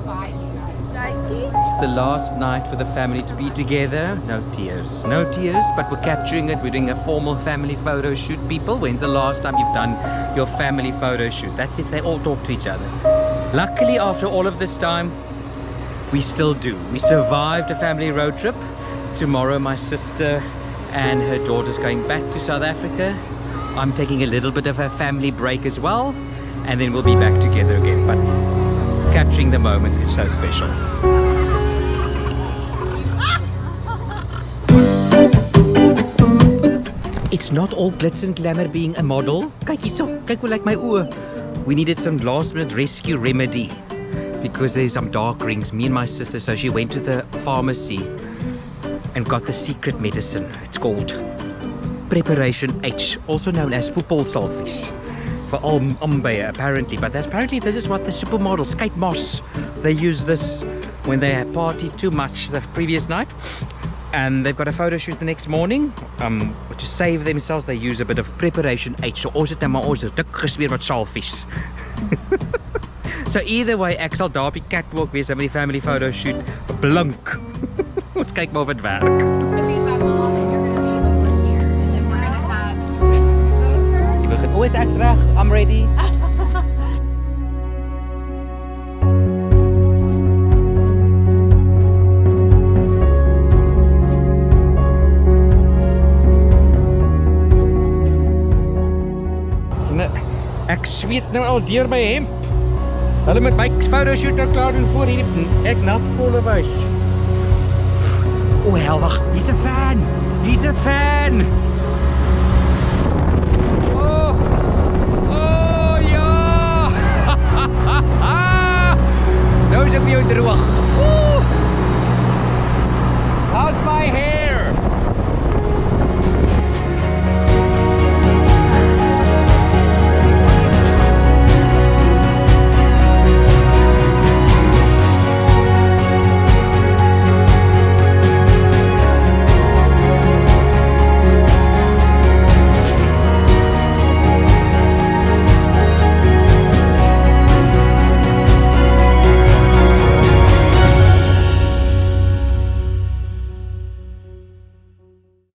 It's the last night for the family to be together. No tears. No tears, but we're capturing it. We're doing a formal family photo shoot. People, when's the last time you've done your family photo shoot? That's if they all talk to each other. Luckily, after all of this time, we still do. We survived a family road trip. Tomorrow, my sister and her daughter's going back to South Africa. I'm taking a little bit of a family break as well, and then we'll be back together again. But capturing the moments is so special. It's not all glitz and glamour being a model. Kyk hierso, kyk hoe lyk my oë. We needed some last minute rescue remedy because there's some dark rings. Me and my sister, so she went to the pharmacy and got the secret medicine. It's called Preparation H, also known as poepol salfies. For all Ambeya apparently, but apparently this is what the supermodels, Kate Moss, they use this when they have partied too much the previous night and they've got a photo shoot the next morning. To save themselves, they use a bit of Preparation H. So ons het nou maar ons dik gesmeer met salfies. So either way, ek sal daar op die catwalk wees met die family photo shoot blink. Ons kyk maar of dit werk. Oh, is ek reg? I'm ready. Ek sweet nou al deur my hemp. Hulle met my fotoshoot nou klaar doen voor hierdie ek nat kolle wys. O, hel, wag, hier's 'n fan. Hier's 'n fan.